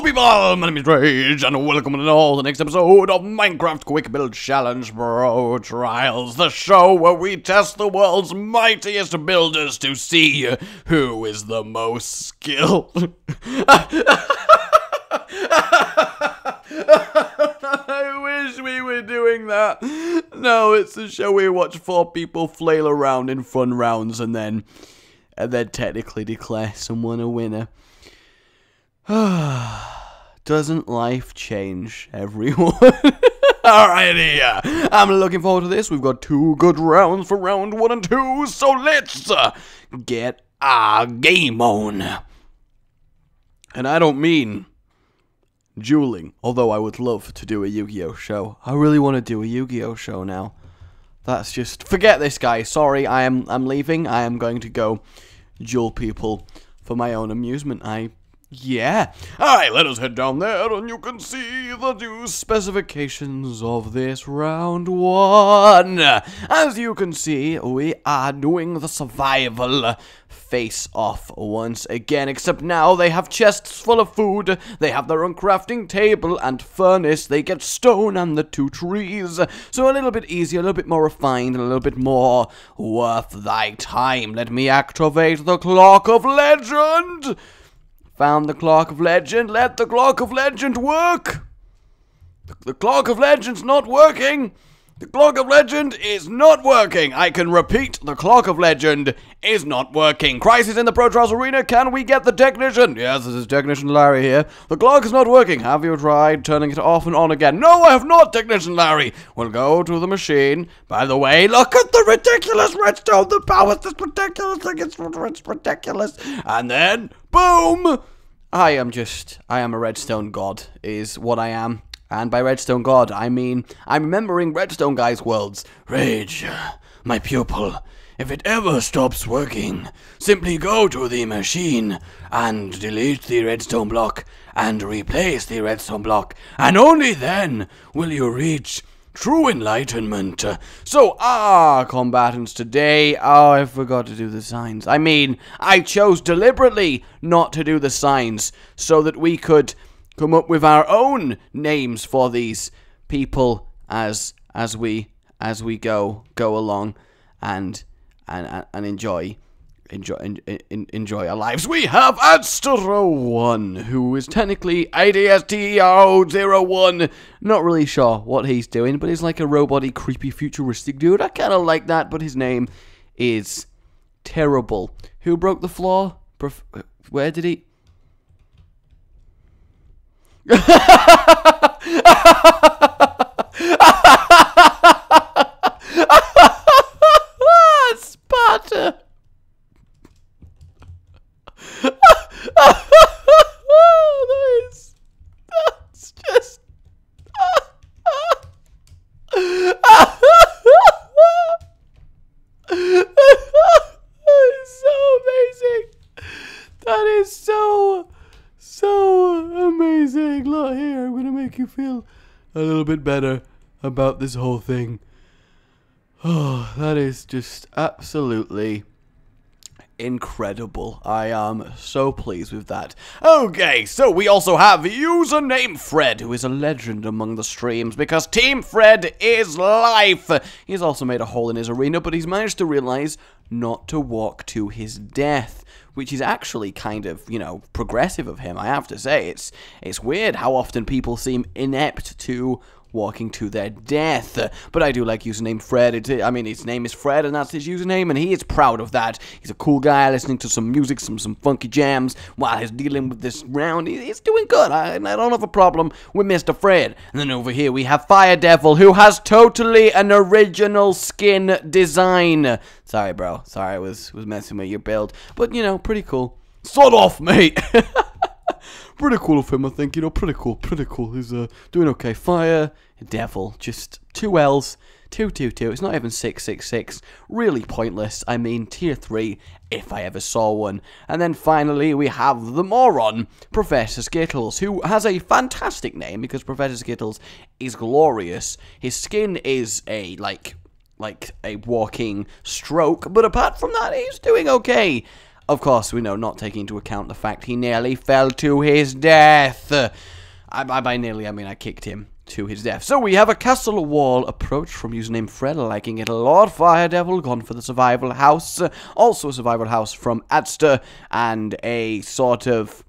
people, my name is Rage, and welcome to the next episode of Minecraft Quick Build Challenge Bro Trials, the show where we test the world's mightiest builders to see who is the most skilled. I wish we were doing that. No, it's a show where we watch 4 people flail around in fun rounds and then technically declare someone a winner. Doesn't life change everyone? Alrighty, I'm looking forward to this. We've got 2 good rounds for round 1 and 2, so let's get our game on. And I don't mean dueling, although I would love to do a Yu-Gi-Oh show. I really want to do a Yu-Gi-Oh show now. That's just, forget this, guys. Sorry, I'm leaving. I am going to go duel people for my own amusement. Yeah. Alright, let us head down there and you can see the new specifications of this round 1. As you can see, we are doing the survival face-off once again, except now they have chests full of food, they have their own crafting table and furnace, they get stone and the 2 trees, so a little bit easier, a little bit more refined, and a little bit more worth thy time. Let me activate the Clock of Legend! Found the Clock of Legend. Let the Clock of Legend work. The Clock of Legend's not working. The Clock of Legend is not working. I can repeat, the Clock of Legend is not working. Crisis in the Pro Trials Arena. Can we get the technician? Yes, this is Technician Larry here. The clock is not working. Have you tried turning it off and on again? No, I have not, Technician Larry. We'll go to the machine. By the way, look at the ridiculous redstone. The power, this ridiculous thing. It's ridiculous. And then, boom. I am a redstone god, is what I am. And by redstone god, I mean, I'm remembering Redstone Guy's words. Rage, my pupil, if it ever stops working, simply go to the machine and delete the redstone block and replace the redstone block, and only then will you reach true enlightenment. So, combatants today. Oh, I forgot to do the signs. I mean, I chose deliberately not to do the signs so that we could come up with our own names for these people as we go along and enjoy our lives. We have Astro1, who is technically ADSTER001. Not really sure what he's doing, but he's like a robot-y, creepy, futuristic dude. I kind of like that, but his name is terrible. Who broke the floor? Where did he? Sparta. That's just so amazing. That is so amazing. Look here, I'm gonna make you feel a little bit better about this whole thing. Oh, that is just absolutely incredible. I am so pleased with that. Okay, so we also have username Fred, who is a legend among the streams because Team Fred is life. He's also made a hole in his arena, but he's managed to realize not to walk to his death, which is actually kind of, you know, progressive of him, I have to say. It's weird how often people seem inept to walking to their death. But I do like username Fred. I mean, his name is Fred, and that's his username, and he is proud of that. He's a cool guy listening to some music, some funky jams, while he's dealing with this round. He's doing good. I don't have a problem with Mr. Fred. And then over here we have Fire Devil, who has totally an original skin design. Sorry, bro. Sorry, I was messing with your build. But, you know, pretty cool. Sod off, mate! Pretty cool of him, I think, you know, pretty cool. He's doing okay. Fire Devil, just 2 L's, 222. It's not even 666. Really pointless. I mean, tier 3, if I ever saw one. And then finally, we have the moron, Professor Skittles, who has a fantastic name because Professor Skittles is glorious. His skin is a, like a walking stroke, but apart from that, he's doing okay. Of course, we know, not taking into account the fact he nearly fell to his death. By nearly, I mean I kicked him to his death. So we have a castle wall approach from username Fred, liking it a lot. Fire Devil, gone for the survival house. Also a survival house from Adster, and a sort of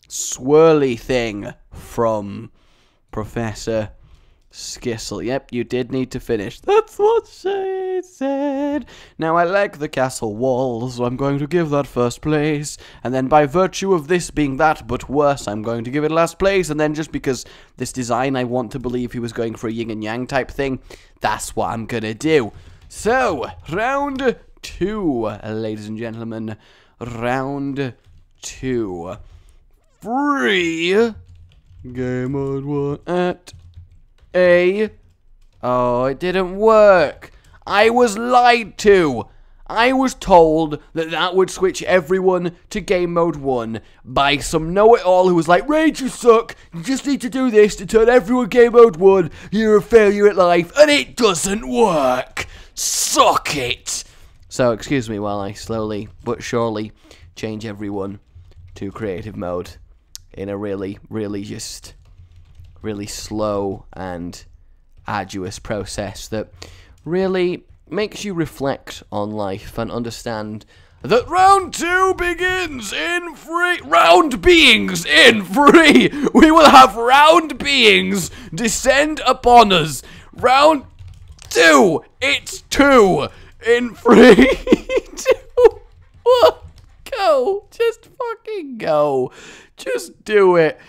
swirly thing from Professor Skissel. Yep, you did need to finish. That's what she said. Now, I like the castle walls, so I'm going to give that first place. And then by virtue of this being that, but worse, I'm going to give it last place. And then just because this design, I want to believe he was going for a yin and yang type thing, that's what I'm going to do. So, round 2, ladies and gentlemen. Round 2. Free game mode 1 at Oh, it didn't work. I was lied to. I was told that that would switch everyone to game mode 1 by some know-it-all who was like, Rage, you suck. You just need to do this to turn everyone game mode 1. You're a failure at life. And it doesn't work. Suck it. So, excuse me while I slowly but surely change everyone to creative mode in a really slow and arduous process that really makes you reflect on life and understand that round 2 begins in free. Round beings in free. We will have round beings descend upon us. Round 2. It's 2 in 3, 2, 1. Go. Just fucking go. Just do it.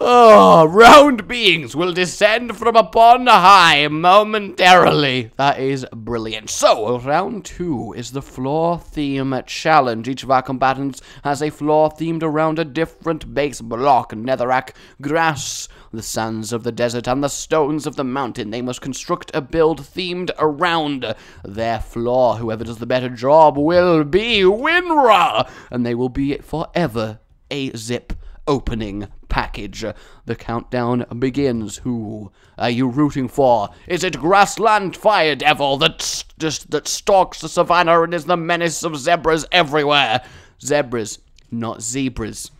Oh, round beings will descend from upon high momentarily. That is brilliant. So, round 2 is the floor theme challenge. Each of our combatants has a floor themed around a different base block. Netherrack, grass, the sands of the desert, and the stones of the mountain. They must construct a build themed around their floor. Whoever does the better job will be winner, and they will be forever a zip opening package. The countdown begins. Who are you rooting for? Is it Grassland Fire Devil that stalks the savannah and is the menace of zebras everywhere? Zebras, not zebras.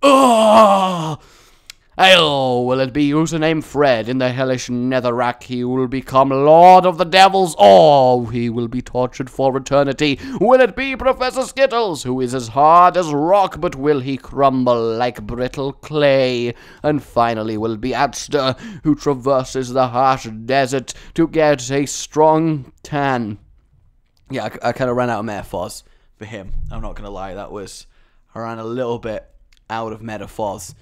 Oh! Oh, will it be username Fred in the hellish netherrack? He will become Lord of the Devils, or he will be tortured for eternity. Will it be Professor Skittles, who is as hard as rock, but will he crumble like brittle clay? And finally, will it be Adster, who traverses the harsh desert to get a strong tan? Yeah, I kind of ran out of metaphors for him. I'm not going to lie, I ran a little bit out of metaphors.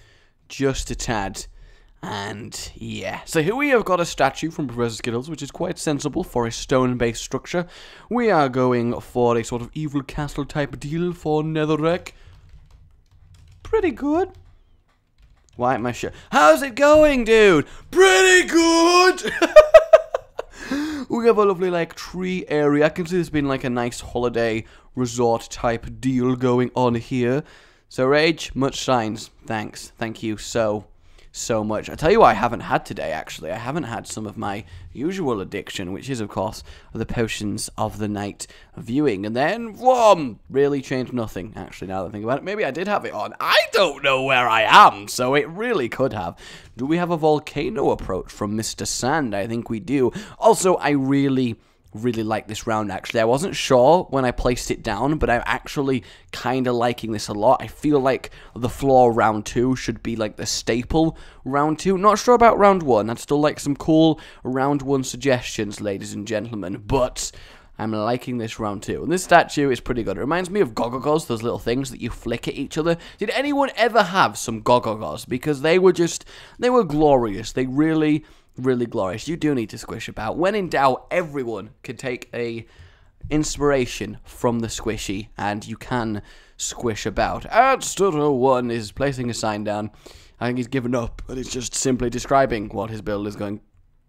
Just a tad. And yeah. So here we have got a statue from Professor Skittles, which is quite sensible for a stone-based structure. We are going for a sort of evil castle type deal for Netherrack. Pretty good. Why am I sure? How's it going, dude? Pretty good! We have a lovely, like, tree area. I can see this being like a nice holiday resort type deal going on here. So, Rage, much signs. Thanks. Thank you so much. I tell you what I haven't had today, actually. I haven't had some of my usual addiction, which is, of course, the potions of the night viewing. And then, whoom, really changed nothing, actually, now that I think about it. Maybe I did have it on. I don't know where I am, so it really could have. Do we have a volcano approach from Mr. Sand? I think we do. Also, I really like this round, actually. I wasn't sure when I placed it down, but I'm actually kind of liking this a lot. I feel like the floor round 2 should be like the staple round 2. Not sure about round 1. I'd still like some cool round 1 suggestions, ladies and gentlemen, but I'm liking this round 2. And this statue is pretty good. It reminds me of Gogogos, those little things that you flick at each other. Did anyone ever have some Gogogos? Because they were glorious. They really glorious. You do need to squish about. When in doubt, everyone can take a inspiration from the squishy, and you can squish about. Adster01 is placing a sign down. I think he's given up, but he's just simply describing what his build is going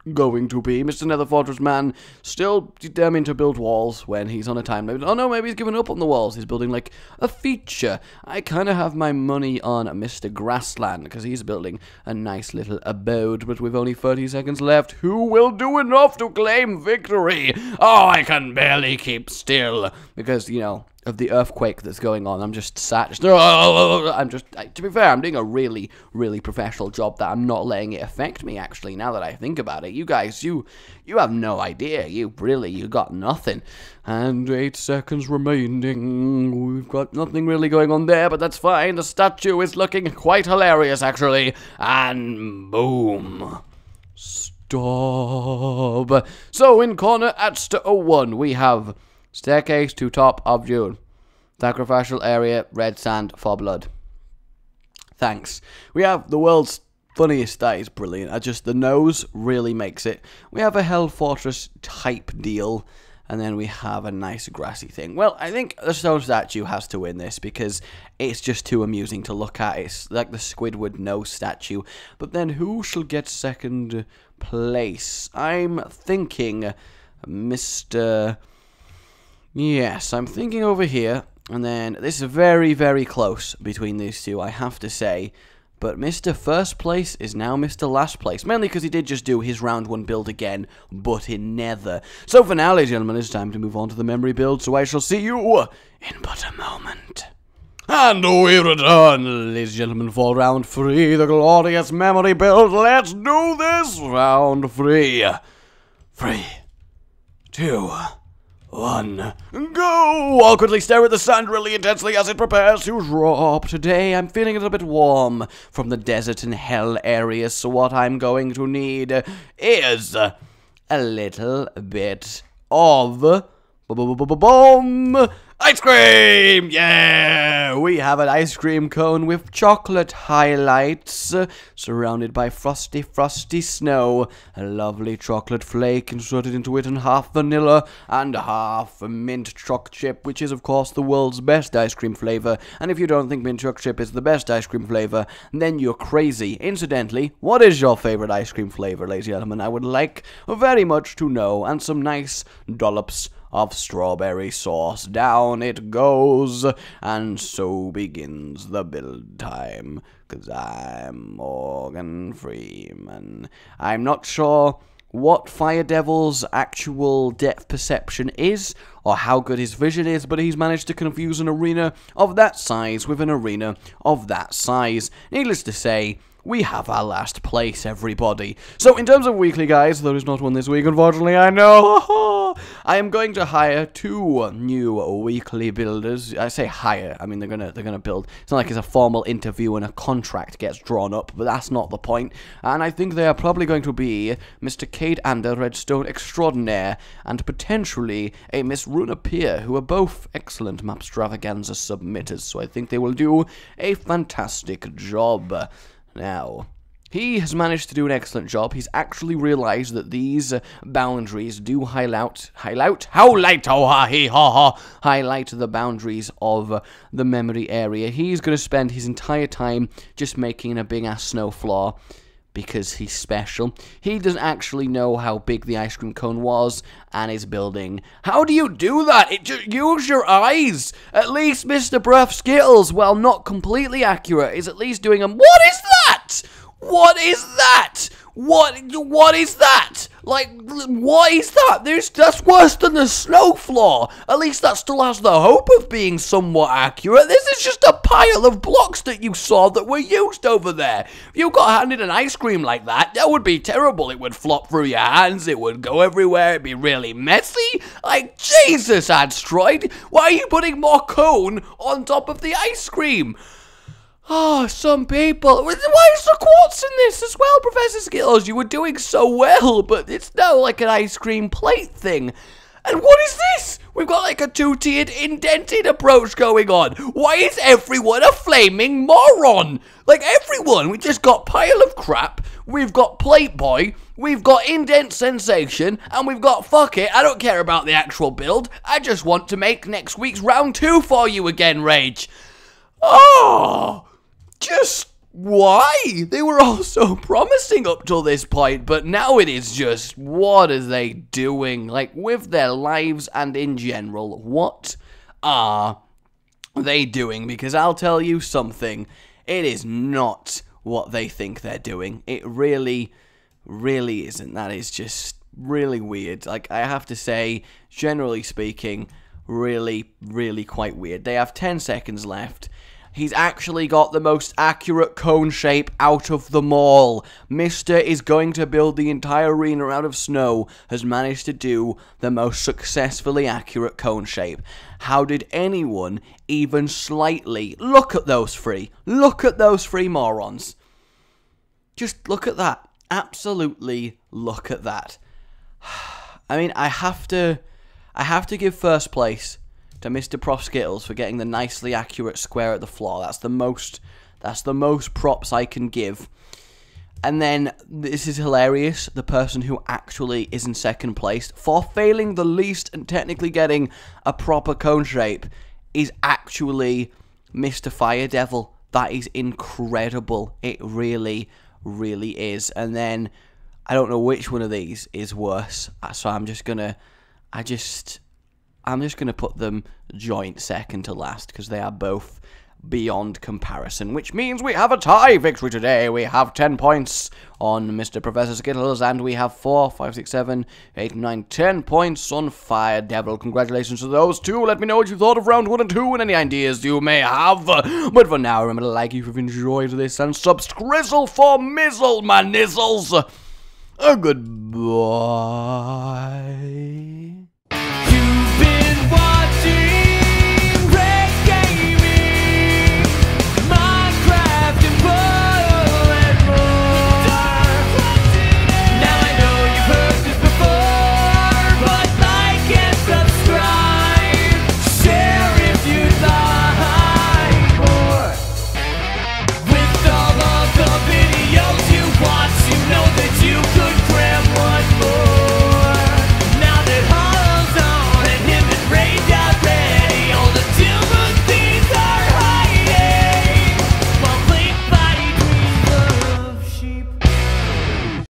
to be. Mr. Nether Fortress Man still determined to build walls when he's on a time limit. Oh no, maybe he's given up on the walls. He's building like a feature. I kind of have my money on Mr. Grassland because he's building a nice little abode, but with only 30 seconds left, who will do enough to claim victory? Oh, I can barely keep still because, you know, the earthquake that's going on. I'm just sat, to be fair, I'm doing a really, really professional job that I'm not letting it affect me, actually, now that I think about it. You guys, you have no idea. You got nothing. And 8 seconds remaining. We've got nothing really going on there, but that's fine. The statue is looking quite hilarious, actually. And boom. Stop. So, in corner at 1, we have staircase to top of June. Sacrificial area, red sand for blood. Thanks. We have the world's funniest. That is brilliant. The nose really makes it. We have a Hell Fortress type deal. And then we have a nice grassy thing. Well, I think the stone statue has to win this because it's just too amusing to look at. It's like the Squidward nose statue. But then who shall get second place? I'm thinking Mr. Yes, I'm thinking over here. And then this is very, very close between these two, I have to say. But Mr. First Place is now Mr. Last Place. Mainly because he did just do his round 1 build again, but in Nether. So for now, ladies and gentlemen, it's time to move on to the memory build. So I shall see you in but a moment. And we return, ladies and gentlemen, for round 3, the glorious memory build. Let's do this! Round 3. 3, 2, 1, go! I'll quickly stare at the sand really intensely as it prepares to drop. Today I'm feeling a little bit warm from the desert and hell areas, so what I'm going to need is a little bit of ice cream! Yeah! We have an ice cream cone with chocolate highlights, surrounded by frosty, frosty snow. A lovely chocolate flake inserted into it, and half vanilla and half mint choc chip, which is, of course, the world's best ice cream flavor. And if you don't think mint choc chip is the best ice cream flavor, then you're crazy. Incidentally, what is your favorite ice cream flavor, ladies and gentlemen? I would like very much to know, and some nice dollops of strawberry sauce. Down it goes, and so begins the build time, 'cause I'm Morgan Freeman. I'm not sure what Fire Devil's actual depth perception is, or how good his vision is, but he's managed to confuse an arena of that size with an arena of that size. Needless to say, we have our last place, everybody. So, in terms of weekly, guys, there is not one this week, unfortunately, I know. I am going to hire 2 new weekly builders. I say hire, I mean they're gonna build. It's not like it's a formal interview and a contract gets drawn up, but that's not the point. And I think they are probably going to be Mr. Cade Ander, Redstone Extraordinaire, and potentially a Miss Runa Pier, who are both excellent Mapstravaganza submitters, so I think they will do a fantastic job. Now, he has managed to do an excellent job. He's actually realized that these boundaries do highlight the boundaries of the memory area. He's going to spend his entire time just making a big-ass snow floor because he's special. He doesn't actually know how big the ice cream cone was and is building. How do you do that? Use your eyes! At least Mr. Bruff Skittles, while not completely accurate, is at least doing them. What is that? What is that? What is that? Like, what is that? That's worse than the snow floor. At least that still has the hope of being somewhat accurate. This is just a pile of blocks that you saw that were used over there. If you got handed an ice cream like that, that would be terrible. It would flop through your hands. It would go everywhere. It'd be really messy. Like, Jesus, Adstroid. Why are you putting more cone on top of the ice cream? Oh, some people. Why is there quartz in this as well, Professor Skittles? You were doing so well, but it's now like an ice cream plate thing. And what is this? We've got like a 2-tiered indented approach going on. Why is everyone a flaming moron? Like everyone. We just got pile of crap. We've got plate boy. We've got indent sensation. And we've got fuck it. I don't care about the actual build. I just want to make next week's round 2 for you again, Rage. Oh, just why? They were all so promising up till this point, but now it is just, what are they doing? Like, with their lives and in general, what are they doing? Because I'll tell you something, it is not what they think they're doing. It really, really isn't. That is just really weird. Like, I have to say, generally speaking, really, really quite weird. They have 10 seconds left. He's actually got the most accurate cone shape out of them all. Mister is going to build the entire arena out of snow, has managed to do the most successfully accurate cone shape. How did anyone even slightly... Look at those three. Look at those three morons. Just look at that. Absolutely look at that. I mean, I have to give first place to Mr. Prof Skittles for getting the nicely accurate square at the floor. That's the most props I can give. And then, this is hilarious, the person who actually is in second place for failing the least and technically getting a proper cone shape is actually Mr. Fire Devil. That is incredible. It really, really is. And then, I don't know which one of these is worse, so I'm just gonna put them joint second to last, because they are both beyond comparison, which means we have a tie victory today. We have 10 points on Mr. Professor Skittles, and we have 4, 5, 6, 7, 8, 9, 10 points on Fire Devil. Congratulations to those two. Let me know what you thought of round 1 and 2 and any ideas you may have. But for now, remember to like if you've enjoyed this, and subscrizzle for mizzle, my nizzles. Goodbye.